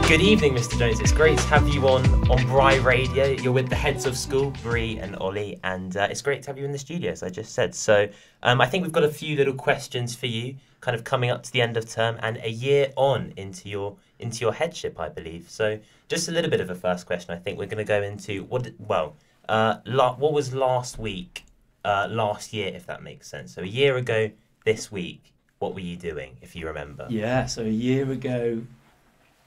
Good evening, Mr. Jones. It's great to have you on BryRadio. You're with the heads of school, Bry and Ollie, and it's great to have you in the studio, as I just said. So I think we've got a few little questions for you, kind of coming up to the end of term and a year on into your headship, I believe. So just a little bit of a first question. I think we're going to go into what was last week, last year, if that makes sense. So a year ago this week, what were you doing, if you remember? Yeah, so a year ago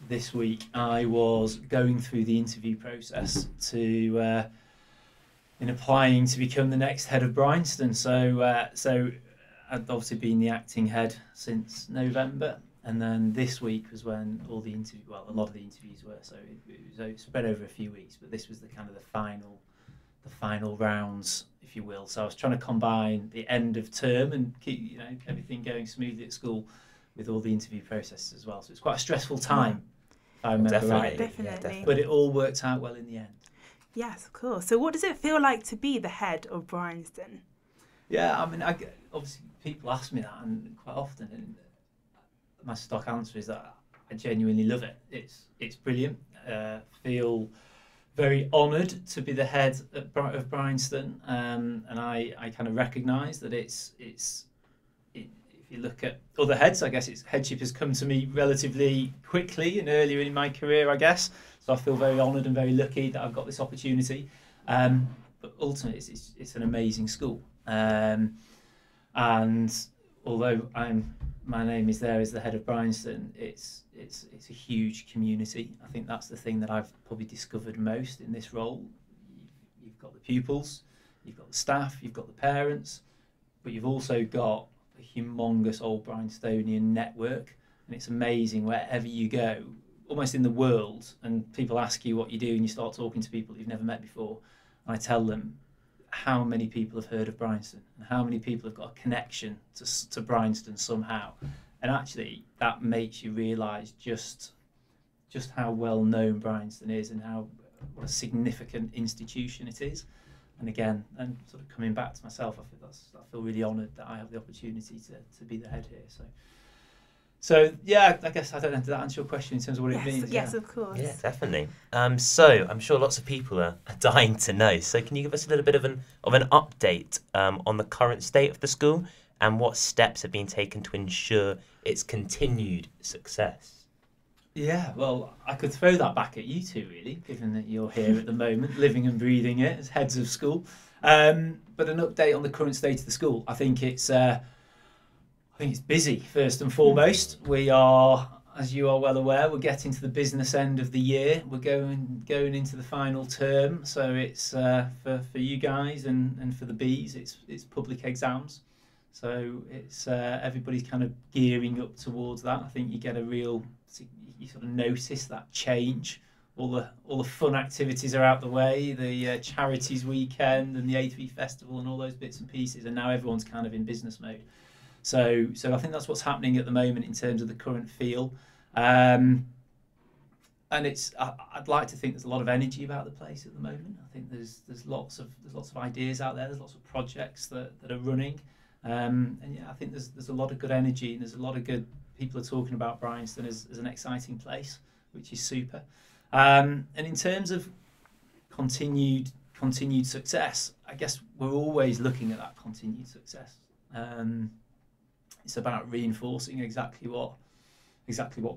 this week, I was going through the interview process in applying to become the next head of Bryanston. So I'd obviously been the acting head since November, and then this week was when a lot of the interviews were. So it was spread over a few weeks, but this was the final rounds, if you will. So I was trying to combine the end of term and keep everything going smoothly at school with all the interview processes as well. So it's quite a stressful time. I remember right. Definitely. But it all worked out well in the end. Yes, of course. So what does it feel like to be the head of Bryanston? Yeah, I mean, obviously people ask me that and quite often, and my stock answer is that I genuinely love it. It's brilliant. Feel very honoured to be the head of Bryanston, and I kind of recognise that if you look at other heads, I guess headship has come to me relatively quickly and earlier in my career, I guess. So I feel very honoured and very lucky that I've got this opportunity. But ultimately, it's an amazing school. And although my name is there as the head of Bryanston, it's a huge community. I think that's the thing that I've probably discovered most in this role. You've got the pupils, you've got the staff, you've got the parents, but you've also got a humongous old Bryanstonian network, and it's amazing wherever you go, almost in the world, and people ask you what you do and you start talking to people you've never met before, and I tell them how many people have heard of Bryanston and how many people have got a connection to Bryanston somehow, and actually that makes you realise just how well known Bryanston is and what a significant institution it is. And again, and sort of coming back to myself, I feel really honoured that I have the opportunity to be the head here. So yeah, I guess I don't know, did that answer your question in terms of what it means? Yes, of course. Yeah, definitely. So I'm sure lots of people are dying to know. So can you give us a little bit of an update on the current state of the school and what steps have been taken to ensure its continued success? Yeah, well, I could throw that back at you two, really, given that you're here at the moment, living and breathing it as heads of school. But an update on the current state of the school. I think it's busy, first and foremost. We are, as you are well aware, we're getting to the business end of the year. We're going into the final term, so it's for you guys and for the bees, it's public exams. So it's everybody's kind of gearing up towards that. I think you sort of notice that change. All the fun activities are out the way, the charities weekend and the A3 festival and all those bits and pieces, and now everyone's kind of in business mode. So I think that's what's happening at the moment in terms of the current feel. And I'd like to think there's a lot of energy about the place at the moment. I think there's lots of ideas out there. There's lots of projects that are running. And yeah, I think there's a lot of good energy, and there's a lot of good people are talking about Bryanston as an exciting place, which is super. And in terms of continued success, I guess we're always looking at that continued success. It's about reinforcing exactly what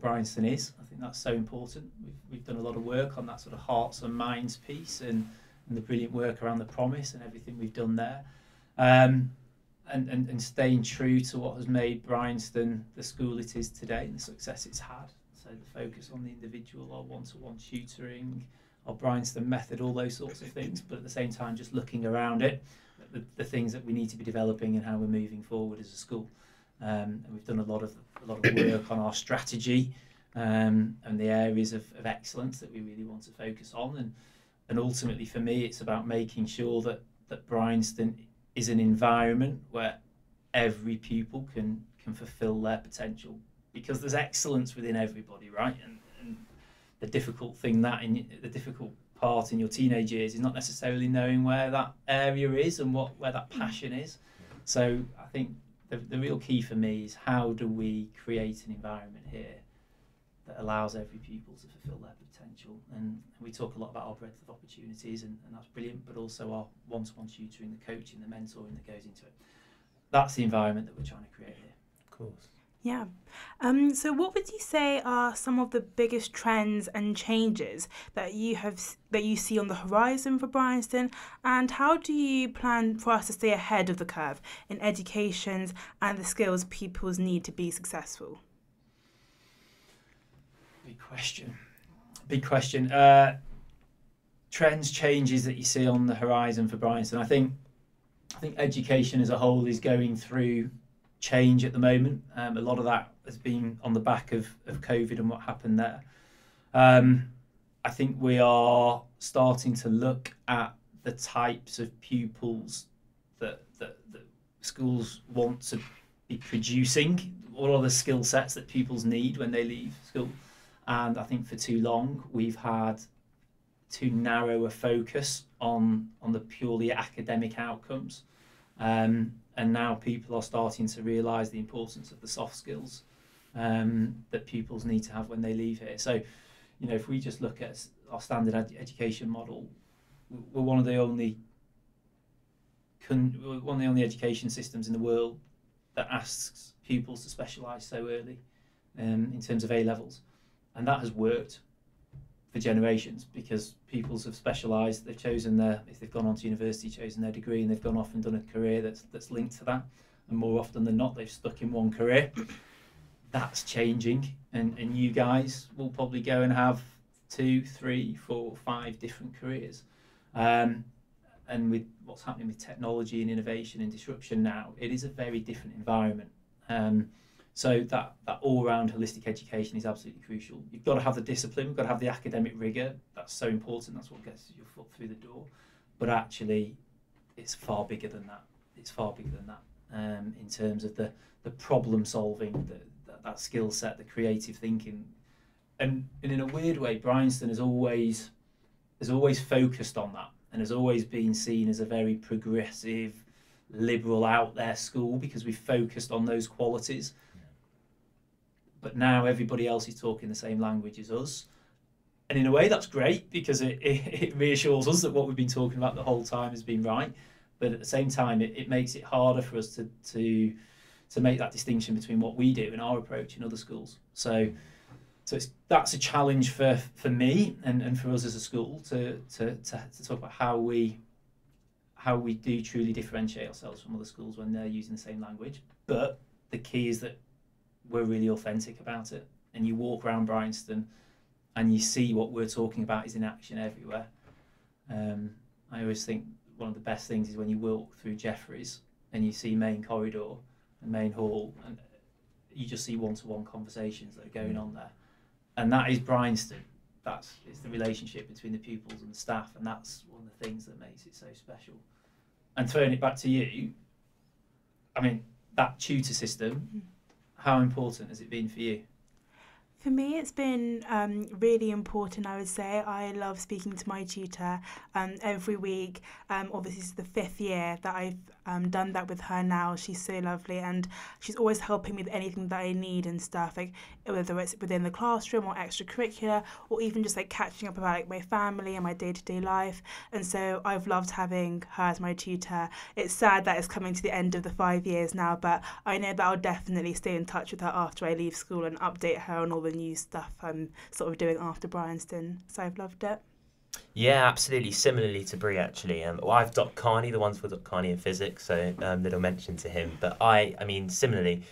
Bryanston is. I think that's so important. We've done a lot of work on that sort of hearts and minds piece, and the brilliant work around the promise and everything we've done there. And staying true to what has made Bryanston the school it is today and the success it's had. So the focus on the individual, our one-to-one tutoring, our Bryanston method, all those sorts of things, but at the same time just looking around it, the things that we need to be developing and how we're moving forward as a school. And we've done a lot of work on our strategy and the areas of excellence that we really want to focus on. And ultimately for me, it's about making sure that Bryanston is an environment where every pupil can fulfil their potential, because there's excellence within everybody, right? And the difficult part in your teenage years is not necessarily knowing where that area is and where that passion is. So I think the real key for me is how do we create an environment here that allows every pupil to fulfil their potential. And we talk a lot about our breadth of opportunities, and that's brilliant, but also our one-to-one tutoring, the coaching, the mentoring that goes into it. That's the environment that we're trying to create here. Of course. Yeah. So what would you say are some of the biggest trends and changes that you see on the horizon for Bryanston, and how do you plan for us to stay ahead of the curve in education and the skills pupils need to be successful? Big question. Trends, changes that you see on the horizon for Bryanston. I think education as a whole is going through change at the moment. A lot of that has been on the back of COVID and what happened there. I think we are starting to look at the types of pupils that schools want to be producing. What are the skill sets that pupils need when they leave school? And I think for too long we've had too narrow a focus on the purely academic outcomes. And now people are starting to realise the importance of the soft skills that pupils need to have when they leave here. So, if we just look at our standard education model, we're one of the only education systems in the world that asks pupils to specialise so early in terms of A levels, and that has worked for generations because pupils have specialised. They've chosen if they've gone on to university, chosen their degree, and they've gone off and done a career that's linked to that. And more often than not, they've stuck in one career. That's changing, and you guys will probably go and have 2, 3, 4, 5 different careers. And with what's happening with technology and innovation and disruption now, it is a very different environment. So that all-round holistic education is absolutely crucial. You've got to have the discipline, you've got to have the academic rigour. That's so important. That's what gets your foot through the door. But actually, it's far bigger than that. It's far bigger than that in terms of the problem solving, that skill set, the creative thinking. And in a weird way, Bryanston has always focused on that and has always been seen as a very progressive, liberal, out there school because we focused on those qualities. But now everybody else is talking the same language as us. And in a way, that's great because it reassures us that what we've been talking about the whole time has been right. But at the same time, it makes it harder for us to make that distinction between what we do and our approach in other schools. So that's a challenge for me and for us as a school to talk about how we do truly differentiate ourselves from other schools when they're using the same language. But the key is that we're really authentic about it, and you walk around Bryanston and you see what we're talking about is in action everywhere. I always think one of the best things is when you walk through Jeffreys and you see main corridor and main hall, and you just see one-to-one conversations that are going on there, and that is Bryanston. It's the relationship between the pupils and the staff, and that's one of the things that makes it so special. And throwing it back to you, I mean, that tutor system, how important has it been for you? For me, it's been really important, I would say. I love speaking to my tutor every week. Obviously, it's the 5th year that I've done that with her now. She's so lovely, and she's always helping me with anything that I need and stuff, like whether it's within the classroom or extracurricular, or even just like catching up about like my family and my day-to-day life. And so I've loved having her as my tutor. It's sad that it's coming to the end of the 5 years now, but I know that I'll definitely stay in touch with her after I leave school and update her on all the new stuff I'm sort of doing after Bryanston. So I've loved it. Yeah, absolutely. Similarly to Brie, actually. I've Dr. Carney, the wonderful Dr. Carney in physics, so little mention to him. But I mean, similarly,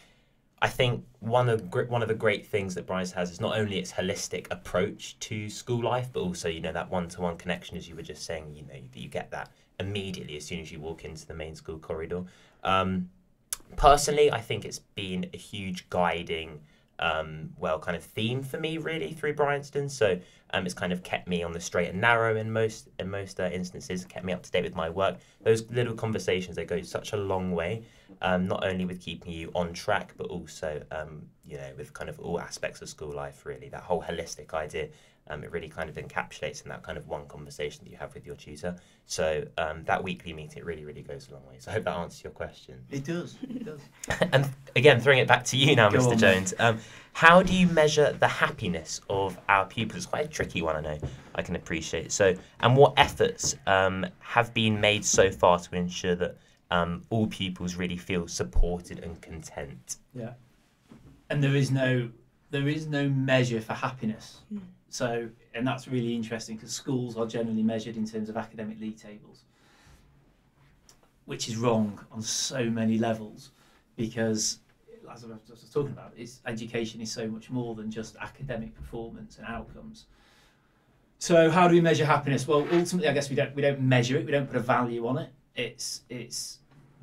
I think one of the great things that Bryanston has is not only its holistic approach to school life, but also, that one-to-one connection, as you were just saying, you get that immediately as soon as you walk into the main school corridor. Personally, I think it's been a huge guiding kind of theme for me really through Bryanston. So it's kind of kept me on the straight and narrow in most instances, kept me up to date with my work. Those little conversations, they go such a long way, not only with keeping you on track, but also with kind of all aspects of school life really, that whole holistic idea. It really kind of encapsulates in that kind of one conversation that you have with your tutor. So that weekly meeting, it really, really goes a long way. So I hope that answers your question. It does. It does. And again, throwing it back to you now, Go Mr. on, Jones. How do you measure the happiness of our pupils? It's quite a tricky one, I know. I can appreciate. So, and what efforts have been made so far to ensure that all pupils really feel supported and content? Yeah. And there is no measure for happiness. So, and that's really interesting because schools are generally measured in terms of academic league tables, which is wrong on so many levels, because as I was talking about, education is so much more than just academic performance and outcomes. So how do we measure happiness? Well, ultimately, I guess we don't measure it. We don't put a value on it.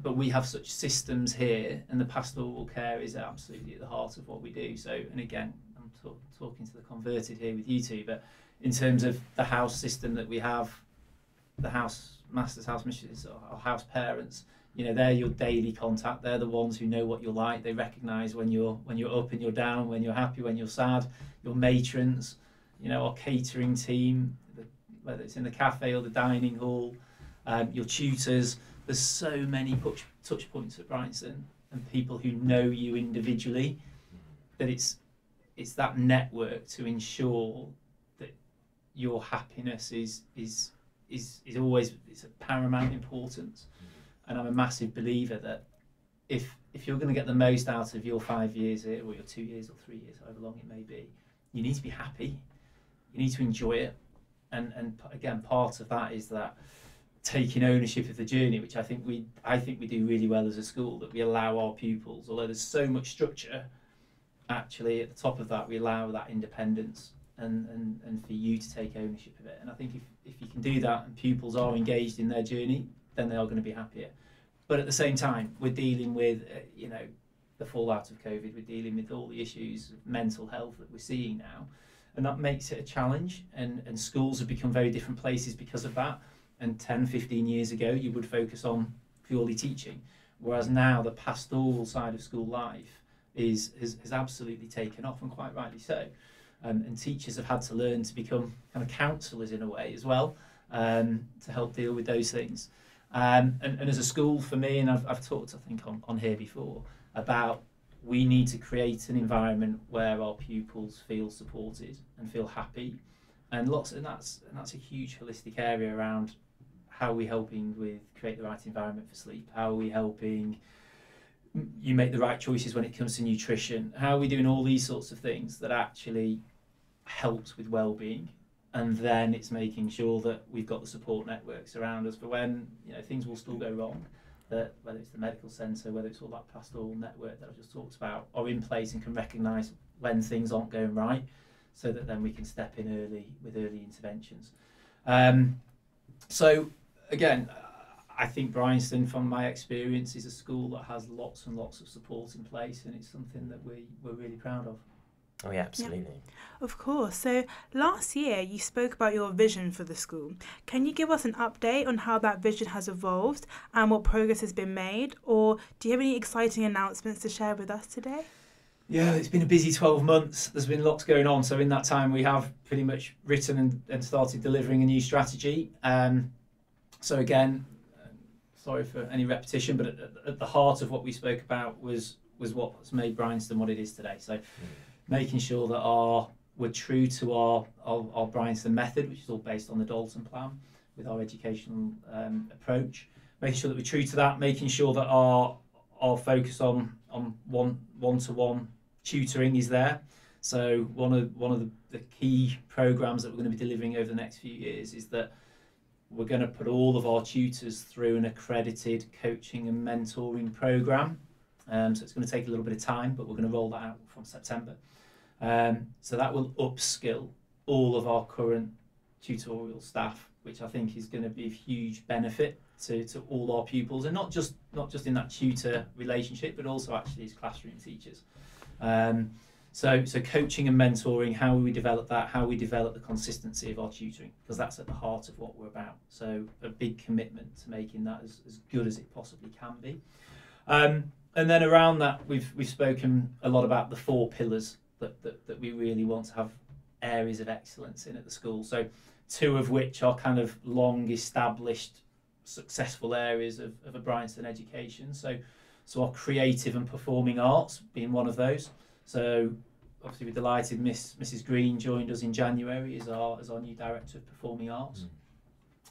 But we have such systems here, and the pastoral care is absolutely at the heart of what we do. So, and again, I'm talking to the converted here with you two, but in terms of the house system that we have, the house masters, house mistresses, or house parents, you know, they're your daily contact. They're the ones who know what you're like. They recognise when you're up and you're down, when you're happy, when you're sad. Your matrons, you know, our catering team, whether it's in the cafe or the dining hall, your tutors. There's so many touch points at Bryanston, and people who know you individually, that it's that network to ensure that your happiness is always, it's of paramount importance. And I'm a massive believer that if you're going to get the most out of your 5 years here, or your 2 years or 3 years, however long it may be, you need to be happy. You need to enjoy it. And again, part of that is that taking ownership of the journey, which I think we do really well as a school, that we allow our pupils, although there's so much structure, actually at the top of that we allow that independence and for you to take ownership of it. And I think if you can do that and pupils are engaged in their journey, then they are going to be happier. But at the same time, we're dealing with the fallout of COVID, we're dealing with all the issues of mental health that we're seeing now, and that makes it a challenge, and schools have become very different places because of that. And 10, 15 years ago, you would focus on purely teaching, whereas now the pastoral side of school life has absolutely taken off, and quite rightly so. And teachers have had to learn to become kind of counsellors in a way as well, to help deal with those things. And as a school, for me, and I've talked, I think, on here before, about we need to create an environment where our pupils feel supported and feel happy, and that's a huge holistic area around how are we helping with create the right environment for sleep, how are we helping you make the right choices when it comes to nutrition, how are we doing all these sorts of things that actually helps with well-being. And then it's making sure that we've got the support networks around us for when things will still go wrong, that whether it's the medical centre, whether it's all that pastoral network that I've just talked about, are in place and can recognise when things aren't going right, so that then we can step in early with early interventions. So again, I think Bryanston, from my experience, is a school that has lots and lots of support in place, and it's something that we're really proud of. Oh yeah, absolutely. Yeah, of course. So last year you spoke about your vision for the school. Can you give us an update on how that vision has evolved and what progress has been made? Or do you have any exciting announcements to share with us today? Yeah, it's been a busy 12 months. There's been lots going on. So in that time we have pretty much written and started delivering a new strategy. So again, sorry for any repetition, but at the heart of what we spoke about was what's made Bryanston what it is today. So making sure that we're true to our Bryanston method, which is all based on the Dalton plan with our educational approach. Making sure that we're true to that, making sure that our focus on one-to-one tutoring is there. So one of the key programs that we're going to be delivering over the next few years is that we're going to put all of our tutors through an accredited coaching and mentoring program. So it's going to take a little bit of time, but we're going to roll that out from September. So that will upskill all of our current tutorial staff, which I think is going to be of huge benefit to all our pupils, and not just in that tutor relationship, but also actually as classroom teachers. So coaching and mentoring, how we develop that, how we develop the consistency of our tutoring, because that's at the heart of what we're about. So a big commitment to making that as good as it possibly can be. And then around that, we've spoken a lot about the 4 pillars that we really want to have areas of excellence in at the school. So 2 of which are kind of long established successful areas of a Bryanston education. So our creative and performing arts being one of those. So obviously we're delighted Mrs. Green joined us in January as our new Director of Performing Arts.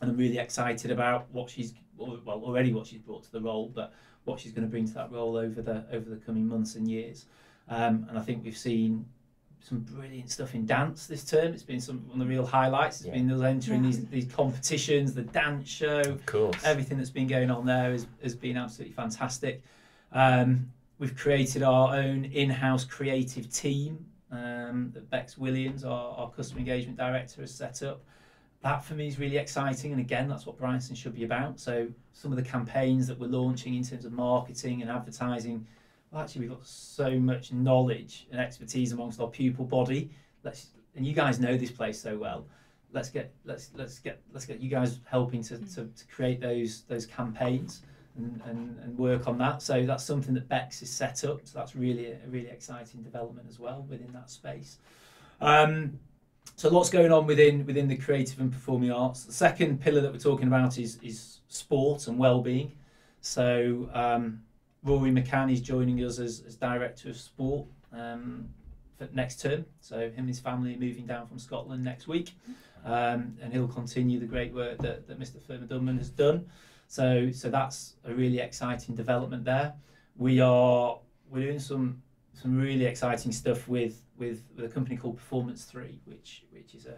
And I'm really excited about what she's brought to the role, but what she's going to bring to that role over the coming months and years. And I think we've seen some brilliant stuff in dance this term. It's been one of the real highlights. It's been us entering these competitions, the dance show, of course. Everything that's been going on there has been absolutely fantastic. We've created our own in-house creative team that Bex Williams, our customer engagement director, has set up. That for me is really exciting, and again, that's what Bryanston should be about. So some of the campaigns that we're launching in terms of marketing and advertising, well, actually we've got so much knowledge and expertise amongst our pupil body. And you guys know this place so well. Let's get you guys helping to create those campaigns and work on that. So that's something that Bex has set up. So that's really a really exciting development as well within that space. So lots going on within the creative and performing arts. The second pillar that we're talking about is sport and well-being. So Rory McCann is joining us as Director of Sport for next term. So him and his family are moving down from Scotland next week, and he'll continue the great work that Mr. Fermer Dunman has done. So that's a really exciting development there. We're doing some really exciting stuff with a company called Performance 3, which is a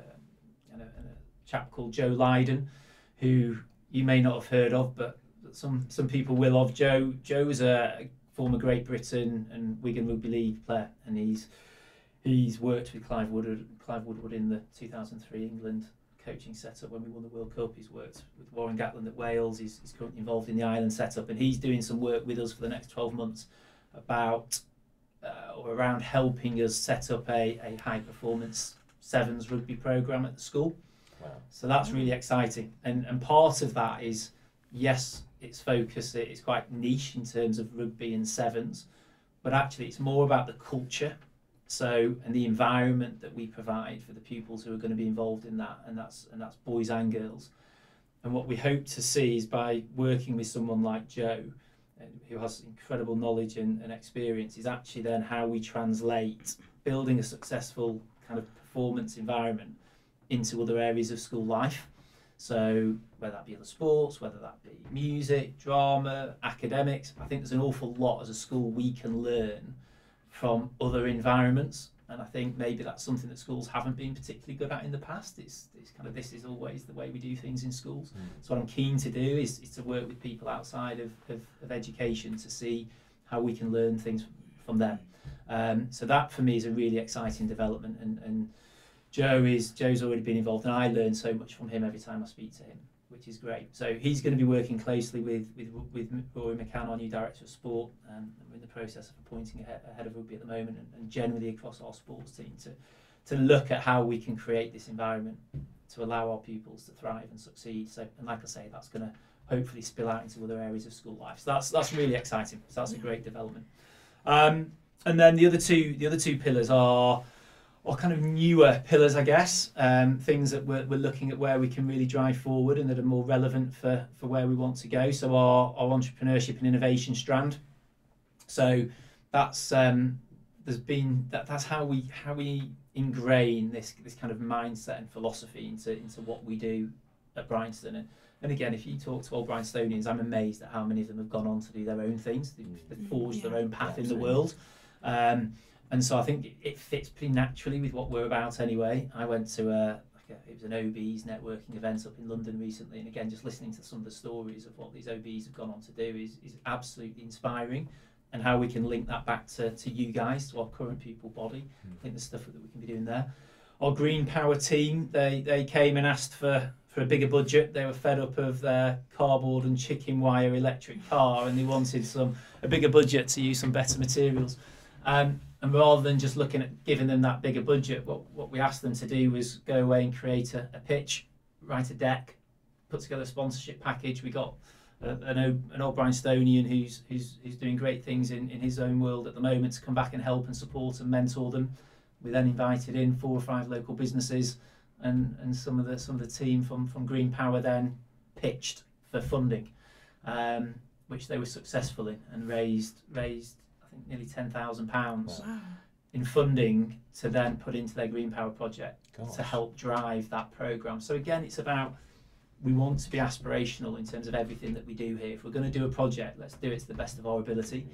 chap called Joe Lydon, who you may not have heard of, but some people will of. Joe is a former Great Britain and Wigan Rugby League player, and he's worked with Clive Woodward in the 2003 England coaching setup when we won the World Cup. He's worked with Warren Gatland at Wales. He's currently involved in the Ireland setup, and he's doing some work with us for the next 12 months about or around helping us set up a high performance sevens rugby program at the school. Wow. So that's really exciting, and part of that is, yes, it's focused, it's quite niche in terms of rugby and sevens, but actually it's more about the culture and the environment that we provide for the pupils who are going to be involved in that, and that's boys and girls. And what we hope to see is, by working with someone like Joe, who has incredible knowledge and experience, is actually then how we translate building a successful kind of performance environment into other areas of school life. So whether that be other sports, whether that be music, drama, academics, I think there's an awful lot as a school we can learn from other environments. And I think maybe that's something that schools haven't been particularly good at in the past. It's kind of, this is always the way we do things in schools. So what I'm keen to do is to work with people outside of education to see how we can learn things from them. So that for me is a really exciting development, and Joe's already been involved, and I learn so much from him every time I speak to him, which is great. So he's going to be working closely with Rory McCann, our new Director of Sport, and we're in the process of appointing a head of rugby at the moment, and generally across our sports team to look at how we can create this environment to allow our pupils to thrive and succeed. So, and like I say, that's going to hopefully spill out into other areas of school life. So that's really exciting. So that's a great development. And then the other two pillars are kind of newer pillars, I guess, things that we're looking at where we can really drive forward and that are more relevant for where we want to go. So our entrepreneurship and innovation strand. So that's that's how we ingrain this kind of mindset and philosophy into what we do at Bryanston. And again, if you talk to old Bryanstonians, I'm amazed at how many of them have gone on to do their own things. They've forged their own path in the world. And so I think it fits pretty naturally with what we're about anyway. I went to it was an OBs networking event up in London recently, and again, just listening to some of the stories of what these OBs have gone on to do is absolutely inspiring, and how we can link that back to you guys, to our current pupil body. I think there's stuff that we can be doing there. Our Green Power team, they came and asked for a bigger budget. They were fed up of their cardboard and chicken wire electric car, and they wanted a bigger budget to use some better materials. And rather than just looking at giving them that bigger budget, what we asked them to do was go away and create a pitch, write a deck, put together a sponsorship package. We got an old Bryanstonian who's doing great things in his own world at the moment to come back and help and support and mentor them. We then invited in 4 or 5 local businesses, and some of the team from Green Power then pitched for funding, which they were successful in, and raised I think nearly £10,000 in funding to then put into their Green Power project to help drive that programme. So again, it's about, we want to be aspirational in terms of everything that we do here. If we're going to do a project, let's do it to the best of our ability.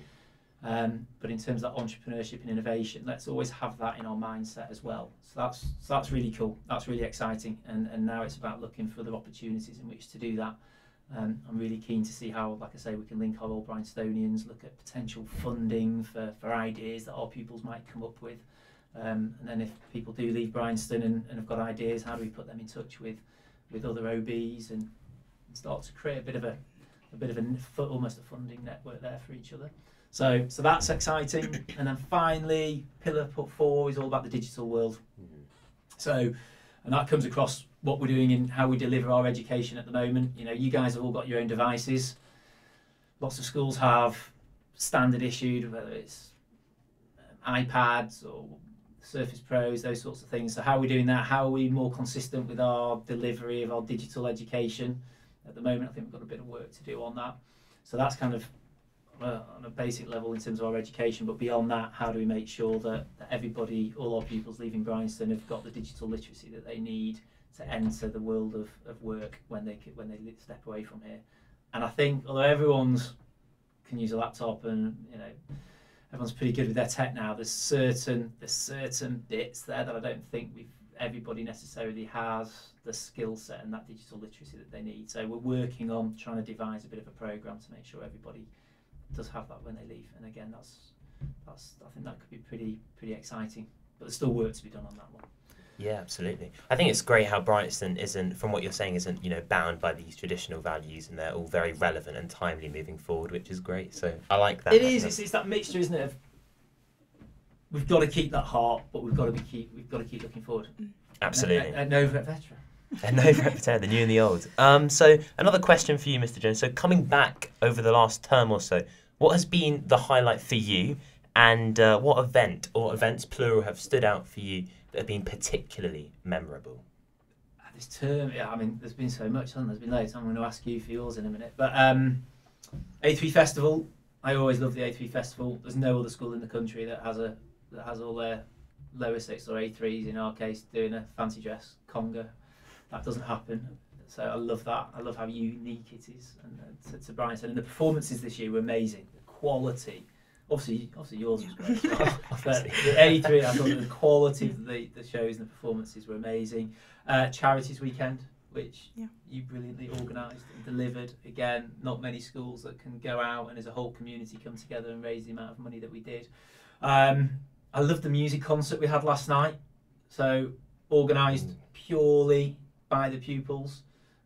But in terms of entrepreneurship and innovation, let's always have that in our mindset as well. So that's really cool. That's really exciting. And now it's about looking for other opportunities in which to do that. I'm really keen to see how, like I say, we can link our old Bryanstonians, look at potential funding for ideas that our pupils might come up with. And then if people do leave Bryanston and have got ideas, how do we put them in touch with other OBs and start to create a bit of almost a funding network there for each other. So that's exciting. And then finally, pillar 4 is all about the digital world. So, and that comes across what we're doing in how we deliver our education at the moment. You know, you guys have all got your own devices. Lots of schools have standard issued, whether it's iPads or Surface Pros, those sorts of things. So how are we doing that? How are we more consistent with our delivery of our digital education? At the moment, I think we've got a bit of work to do on that. So that's kind of on a basic level in terms of our education, but beyond that, how do we make sure that everybody, all our pupils leaving Bryanston, have got the digital literacy that they need to enter the world of work when they step away from here? And I think, although everyone's can use a laptop and, you know, everyone's pretty good with their tech now, there's certain bits there that I don't think everybody necessarily has the skill set and that digital literacy that they need. So we're working on trying to devise a bit of a programme to make sure everybody does have that when they leave. And again, that's I think that could be pretty exciting, but there's still work to be done on that one. Yeah, absolutely. I think it's great how Bryanston isn't, from what you're saying, isn't, you know, bound by these traditional values, and they're all very relevant and timely moving forward, which is great. So I like that. It is. It's that mixture, isn't it? Of, we've got to keep that heart, but we've got to keep looking forward. Absolutely. And no veteran. And no veteran, the new and the old. So another question for you, Mr. Jones. So coming back over the last term or so, what has been the highlight for you, and what event or events plural have stood out for you that have been particularly memorable? This term, yeah, I mean, there's been so much, hasn't there? There's been loads. I'm going to ask you for yours in a minute. But A3 Festival, I always love the A3 Festival. There's no other school in the country that has all their lower 6 or A3s, in our case, doing a fancy dress conga. That doesn't happen. So I love that. I love how unique it is to Bryanston. And the performances this year were amazing. The quality. Obviously yours was great. But the A3, I thought the quality of the shows and the performances were amazing. Charities Weekend, which you brilliantly organised and delivered. Again, not many schools that can go out and as a whole community come together and raise the amount of money that we did. I loved the music concert we had last night. So organised purely by the pupils.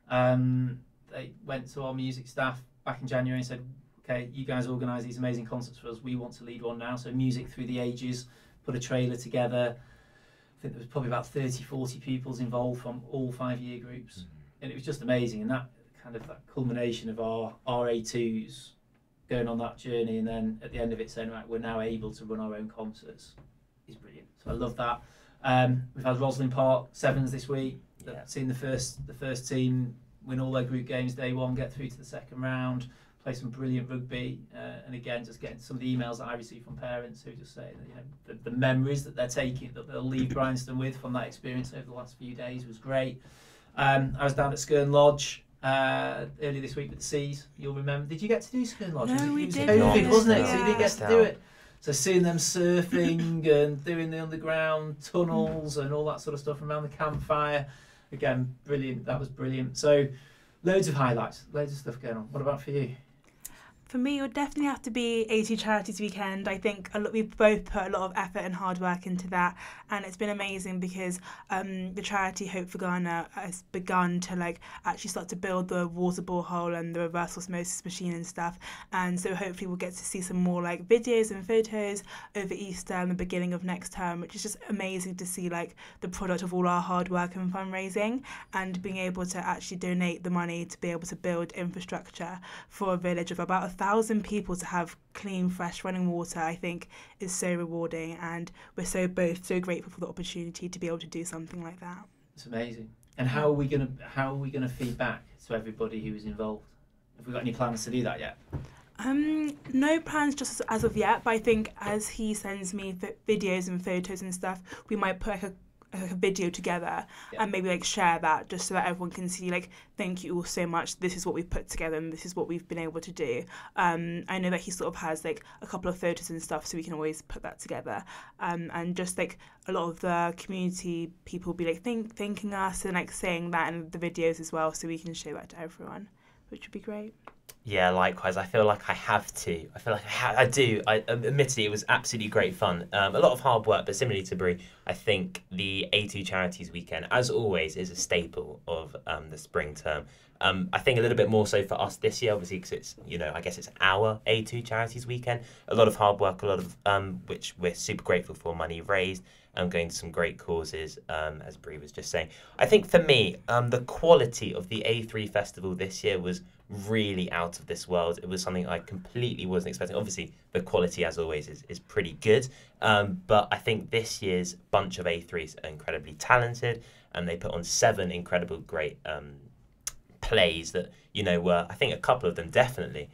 They went to our music staff back in January and said, okay, you guys organise these amazing concerts for us. We want to lead one now. So Music Through the Ages, put a trailer together. I think there was probably about 30, 40 pupils involved from all 5 year groups. And it was just amazing. And that kind of that culmination of our A2s going on that journey, and then at the end of it saying, right, we're now able to run our own concerts, is brilliant. So I love that. We've had Roslyn Park Sevens this week. Seen the first team win all their group games day one, get through to the second round, play some brilliant rugby, and again, just getting some of the emails that I receive from parents who just say that, you know, the memories that they're taking, that they'll leave Bryanston with from that experience over the last few days was great. I was down at Skern Lodge earlier this week with the Seas. You'll remember. Did you get to do Skern Lodge? No, we didn't. COVID, wasn't it? Yeah. So you didn't get to do it. So seeing them surfing and doing the underground tunnels and all that sort of stuff around the campfire, again, brilliant. That was brilliant. So loads of highlights, loads of stuff going on. What about for you? For me, it would definitely have to be A2 Charities Weekend. I think we've both put a lot of effort and hard work into that, and it's been amazing because the charity Hope for Ghana has begun to actually start to build the water borehole and the reverse osmosis machine and stuff. And so hopefully we'll get to see some more videos and photos over Easter and the beginning of next term, which is just amazing to see the product of all our hard work and fundraising, and being able to actually donate the money to be able to build infrastructure for a village of about 1,000 people to have clean, fresh running water, I think is so rewarding, and we're both so grateful for the opportunity to be able to do something like that. It's amazing. And how are we gonna feed back to everybody who is involved? Have we got any plans to do that yet? No plans just as of yet, but I think as he sends me videos and photos and stuff, we might put like a video together and maybe like share that, just so that everyone can see, like, thank you all so much, this is what we've put together and this is what we've been able to do. I know that he sort of has like a couple of photos and stuff, so we can always put that together, and just like a lot of the community people be like thanking us and like saying that in the videos as well, so we can show that to everyone, which would be great. Yeah, likewise. I feel like I have to. I feel like I do. Admittedly, it was absolutely great fun. A lot of hard work, but similarly to Brie, I think the A2 Charities Weekend, as always, is a staple of the spring term. I think a little bit more so for us this year, obviously, because it's, I guess it's our A2 Charities Weekend. A lot of hard work, a lot of which we're super grateful for, money raised, going to some great causes, as Brie was just saying. I think for me, the quality of the A3 Festival this year was really out of this world. It was something I completely wasn't expecting. Obviously, the quality, as always, is pretty good. But I think this year's bunch of A3s are incredibly talented, and they put on 7 incredible, great plays that, were, I think a couple of them definitely,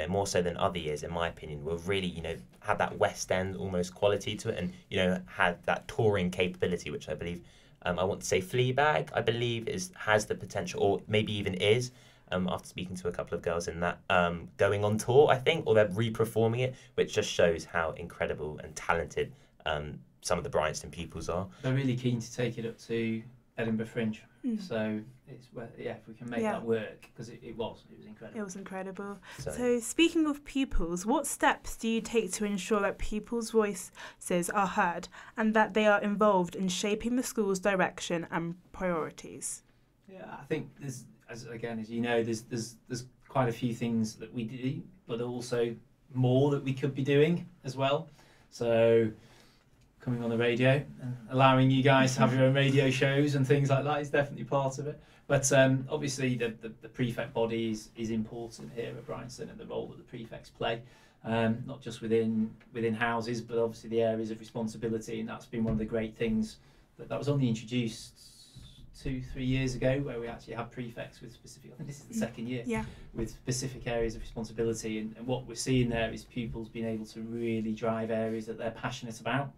more so than other years, in my opinion, were really, had that West End almost quality to it, and, had that touring capability, which I believe, I want to say Fleabag, I believe, has the potential, or maybe even is, after speaking to a couple of girls in that, going on tour, I think, or they're re-performing it, which just shows how incredible and talented some of the Bryanston pupils are. They're really keen to take it up to Edinburgh Fringe. So it's if we can make that work, because it was incredible. It was incredible. So speaking of pupils, what steps do you take to ensure that pupils' voices are heard and that they are involved in shaping the school's direction and priorities? Yeah, I think there's, as you know, there's quite a few things that we do, but also more that we could be doing as well. So coming on the radio and allowing you guys to have your own radio shows and things like that is definitely part of it. But obviously the prefect body is important here at Bryanston, and the role that the prefects play, not just within houses, but obviously the areas of responsibility. And that's been one of the great things that was only introduced 2-3 years ago, where we actually have prefects with specific, I think this is the second year, with specific areas of responsibility. And what we're seeing there is pupils being able to really drive areas that they're passionate about,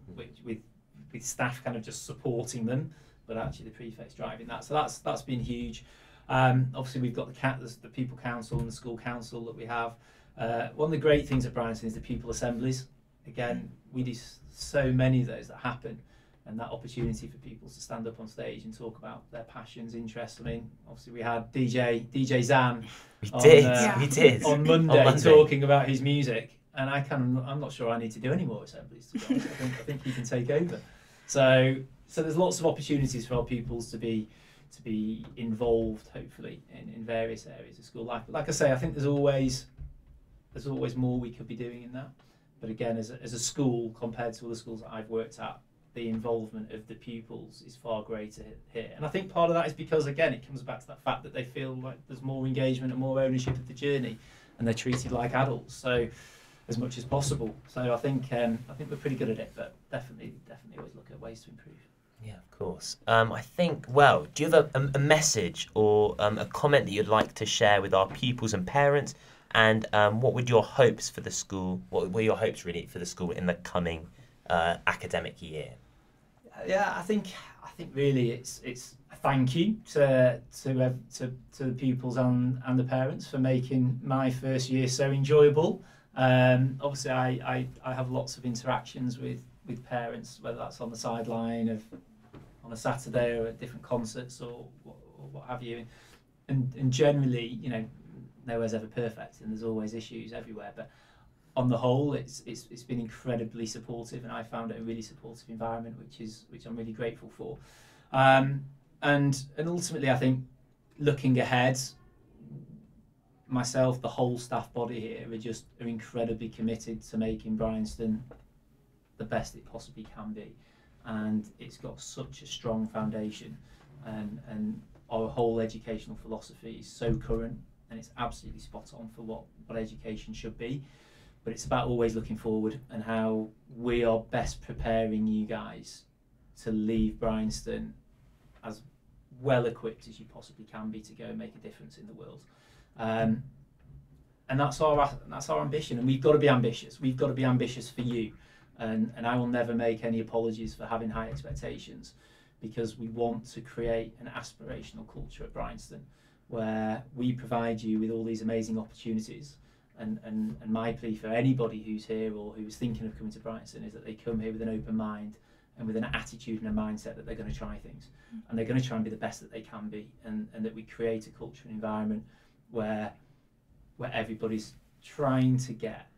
with staff kind of just supporting them, but actually the prefects driving that. So that's been huge. Obviously we've got the People Council and the School Council that we have. One of the great things at Bryanston is the pupil assemblies. Again, we do so many of those that happen. And that opportunity for people to stand up on stage and talk about their passions, interests. I mean, obviously we had DJ Zan. We did on Monday talking about his music, and I'm not sure I need to do any more assemblies, to be honest. I think he can take over. So there's lots of opportunities for our pupils to be involved, hopefully, in various areas of school life. But like I say, I think there's always more we could be doing in that. But again, as a school, compared to other schools that I've worked at, the involvement of the pupils is far greater here. And I think part of that is because, again, it comes back to that fact that they feel like there's more engagement and more ownership of the journey, and they're treated like adults, so as much as possible. So I think we're pretty good at it, but definitely always look at ways to improve. Yeah, of course. I think, well, do you have a message or a comment that you'd like to share with our pupils and parents? And what would your hopes for the school, what were your hopes really for the school in the coming academic year? Yeah, I think really it's a thank you to the pupils and the parents for making my first year so enjoyable. Obviously, I have lots of interactions with parents, whether that's on the sideline on a Saturday or at different concerts or what have you, and generally, nowhere's ever perfect and there's always issues everywhere, but on the whole, it's been incredibly supportive, and I found it a really supportive environment, which I'm really grateful for. And ultimately, I think looking ahead, myself, the whole staff body here are incredibly committed to making Bryanston the best it possibly can be, and it's got such a strong foundation, and our whole educational philosophy is so current and it's absolutely spot on for what education should be. But it's about always looking forward and how we are best preparing you guys to leave Bryanston as well equipped as you possibly can be to go and make a difference in the world. And that's our ambition, and we've got to be ambitious. We've got to be ambitious for you, and I will never make any apologies for having high expectations, because we want to create an aspirational culture at Bryanston where we provide you with all these amazing opportunities. And my plea for anybody who's here or who's thinking of coming to Bryanston is that they come here with an open mind and with an attitude and a mindset that they're going to try things, and they're going to try and be the best that they can be, and that we create a culture and environment where everybody's trying to get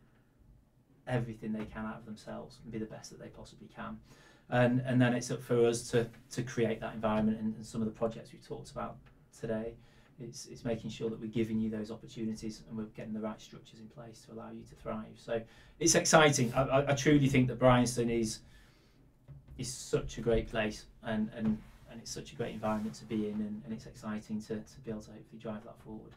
everything they can out of themselves and be the best that they possibly can. And then it's up for us to create that environment, and some of the projects we've talked about today, it's making sure that we're giving you those opportunities and we're getting the right structures in place to allow you to thrive. So it's exciting. I truly think that Bryanston is such a great place, and it's such a great environment to be in, and it's exciting to be able to hopefully drive that forward.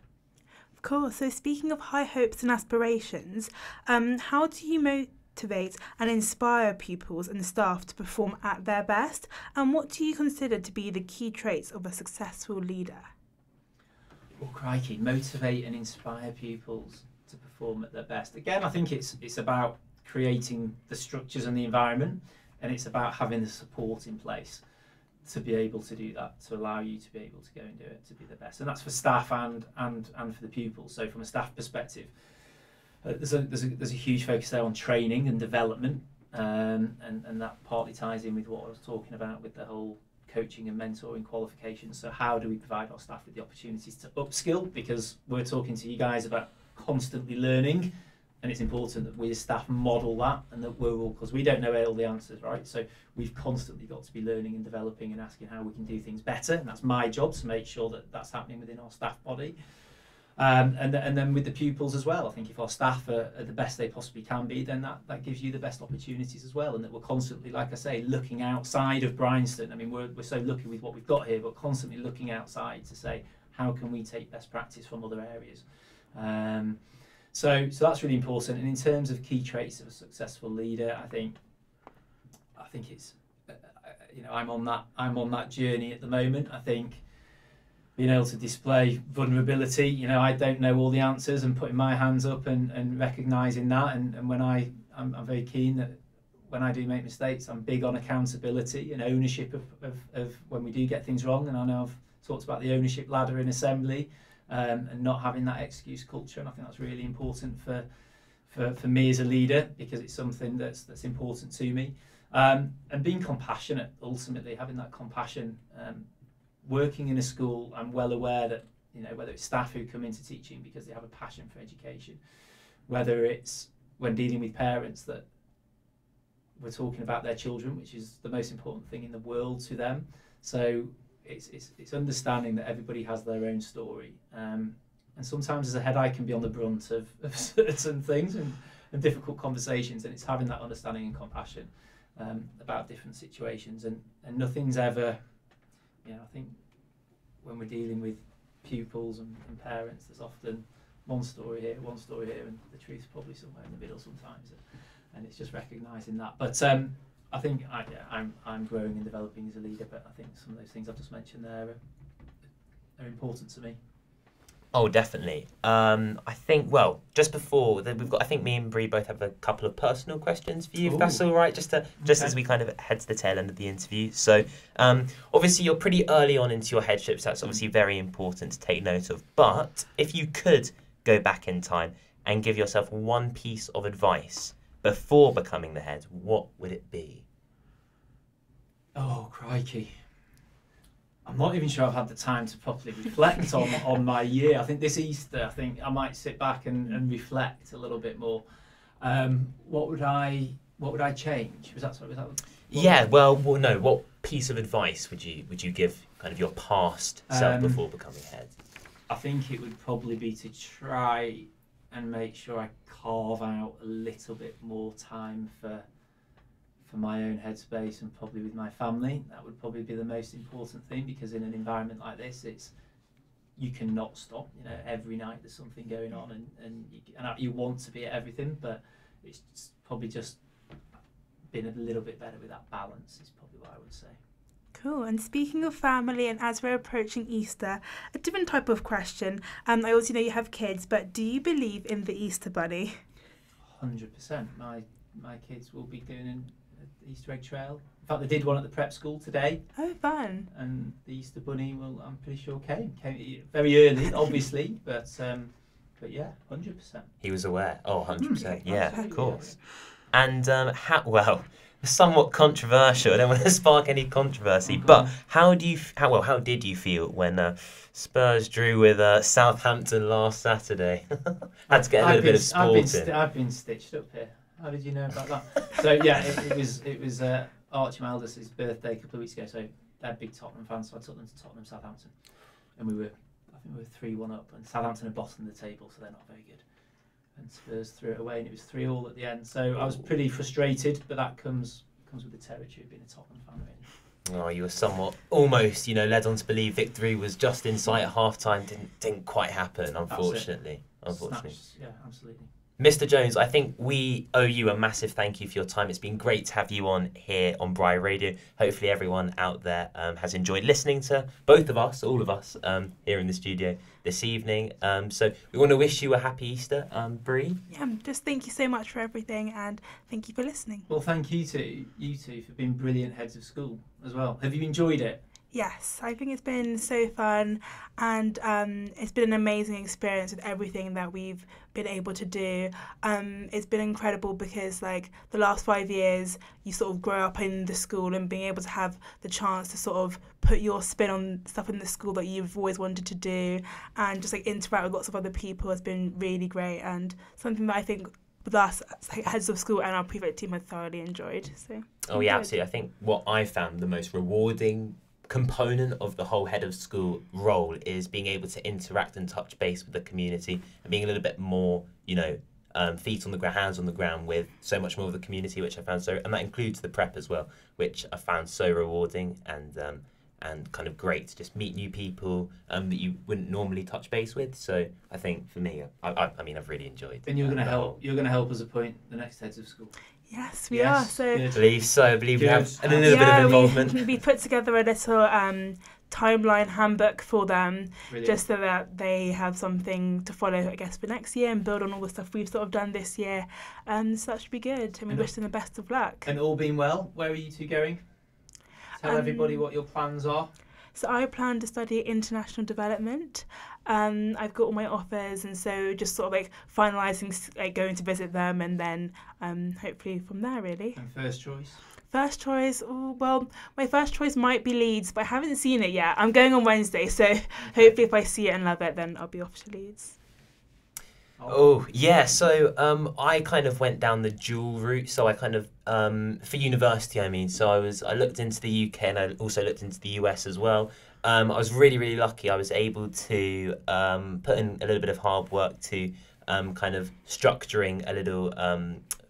Of course. So speaking of high hopes and aspirations, how do you motivate and inspire pupils and staff to perform at their best? And what do you consider to be the key traits of a successful leader? Well, crikey, motivate and inspire pupils to perform at their best. Again, I think it's about creating the structures and the environment, and it's about having the support in place to be able to do that, to allow you to be able to go and do it, to be the best. And that's for staff and for the pupils. So from a staff perspective, there's a huge focus there on training and development, and that partly ties in with what I was talking about with the whole coaching and mentoring qualifications. So how do we provide our staff with the opportunities to upskill? Because we're talking to you guys about constantly learning, and it's important that we as staff model that, and that we're all, because we don't know all the answers, right? So we've constantly got to be learning and developing and asking how we can do things better, and that's my job to make sure that that's happening within our staff body. And then with the pupils as well, I think if our staff are the best they possibly can be, then that gives you the best opportunities as well, and that we're constantly, like I say, looking outside of Bryanston. I mean, we're so lucky with what we've got here, but constantly looking outside to say, how can we take best practice from other areas? So that's really important. And in terms of key traits of a successful leader, I think it's, I'm on that journey at the moment. I think being able to display vulnerability, I don't know all the answers, and putting my hands up and recognising that, and when I'm very keen that when I do make mistakes, I'm big on accountability and ownership of when we do get things wrong. And I know I've talked about the ownership ladder in assembly, and not having that excuse culture, and I think that's really important for me as a leader, because it's something that's important to me, and being compassionate, ultimately having that compassion. Working in a school, I'm well aware that, whether it's staff who come into teaching because they have a passion for education, whether it's when dealing with parents that we're talking about their children, which is the most important thing in the world to them. So it's understanding that everybody has their own story, and sometimes as a head I can be on the brunt of certain things and difficult conversations, and it's having that understanding and compassion about different situations, and nothing's ever, I think when we're dealing with pupils and parents, there's often one story here, and the truth's probably somewhere in the middle sometimes, and it's just recognising that. But I think I'm growing and developing as a leader, but I think some of those things I've just mentioned there are important to me. Oh, definitely. I think, well, just before we've got, I think me and Bri both have a couple of personal questions for you, if that's all right, just as we kind of head to the tail end of the interview. So, obviously, you're pretty early on into your headship, so that's obviously very important to take note of. But if you could go back in time and give yourself one piece of advice before becoming the head, what would it be? Oh, crikey. I'm not even sure I've had the time to properly reflect on my year. I think this Easter, I might sit back and reflect a little bit more. What would I change? Was that yeah, well, no. What piece of advice would you give kind of your past self before becoming head? I think it would probably be to try and make sure I carve out a little bit more time for my own headspace, and probably with my family. That would probably be the most important thing, because in an environment like this, you cannot stop. You know, every night there's something going on, and you want to be at everything, but it's probably just been a little bit better with that balance is probably what I would say. Cool. And speaking of family, and as we're approaching Easter, a different type of question. I also know you have kids, but do you believe in the Easter Bunny? 100%. My kids will be doing an Easter egg trail. In fact, they did one at the prep school today. Oh, fun. And the Easter Bunny, well, I'm pretty sure came very early, obviously, but yeah, 100%. He was aware. Oh, 100%. Yeah, Absolutely, of course. And somewhat controversial. I don't want to spark any controversy, but how did you feel when Spurs drew with Southampton last Saturday? Had to get a little bit of sport in. I've been stitched up here. How did you know about that? So yeah, it was Archie, my eldest's birthday a couple of weeks ago. So they're big Tottenham fans, so I took them to Tottenham Southampton, and I think we were 3-1 up, and Southampton are bottom of the table, so they're not very good. And Spurs threw it away, and it was 3-3 at the end. So I was pretty frustrated, but that comes with the territory of being a Tottenham fan, really. Oh, you were somewhat almost, led on to believe victory was just in sight at half time. Didn't quite happen, unfortunately. Yeah, absolutely. Mr. Jones, I think we owe you a massive thank you for your time. It's been great to have you on here on BryRadio. Hopefully everyone out there has enjoyed listening to both of us, all of us, here in the studio this evening. So we want to wish you a happy Easter, Bri. Yeah, just thank you so much for everything, and thank you for listening. Well, thank you two for being brilliant heads of school as well. Have you enjoyed it? Yes, I think it's been so fun, and it's been an amazing experience with everything that we've been able to do. It's been incredible because, like, the last 5 years, you sort of grow up in the school, and being able to have the chance to sort of put your spin on stuff in the school that you've always wanted to do, and just like interact with lots of other people has been really great, and something that I think with us heads of school and our prefect team have thoroughly enjoyed. So. Oh yeah, absolutely. I think what I found the most rewarding component of the whole head of school role is being able to interact and touch base with the community and being a little bit more, feet on the ground, hands on the ground with so much more of the community, which I found and that includes the prep as well, which I found so rewarding and kind of great to just meet new people that you wouldn't normally touch base with. So I think for me, I mean, I've really enjoyed. And you're going to help us appoint the next heads of school. Yes, we are. So I believe we have a little bit of involvement. We put together a little timeline handbook for them, Brilliant. Just so that they have something to follow, I guess, for next year and build on all the stuff we've sort of done this year. So that should be good, and we wish them the best of luck. And all being well, where are you two going? Tell everybody what your plans are. So I plan to study international development. I've got all my offers, and so just sort of like finalising, like going to visit them, and then hopefully from there, really. And first choice? First choice, well, my first choice might be Leeds, but I haven't seen it yet. I'm going on Wednesday, so hopefully if I see it and love it, then I'll be off to Leeds. Oh, yeah, so I kind of went down the dual route, so I kind of, for university I mean, so I looked into the UK and I also looked into the US as well. I was really, really lucky. I was able to put in a little bit of hard work to kind of structuring a little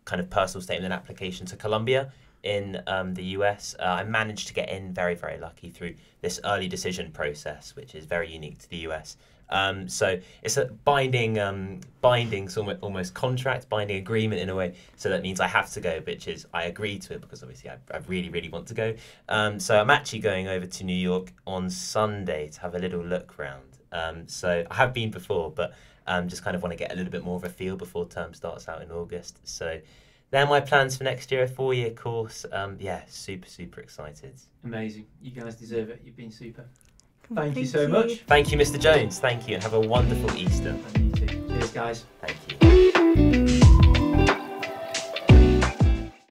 kind of personal statement application to Columbia in the US. I managed to get in very, very lucky through this early decision process, which is very unique to the US. So it's a binding almost contract, binding agreement in a way. So that means I have to go, which is I agreed to it because obviously I really, really want to go. So I'm actually going over to New York on Sunday to have a little look round. So I have been before, but just kind of want to get a little bit more of a feel before term starts out in August. So they're my plans for next year, a 4-year course. Yeah, super, super excited. Amazing. You guys deserve it. You've been super. Thank you so much. Thank you, Mr. Jones. Thank you, and have a wonderful Easter. And you too. Cheers, guys. Thank you.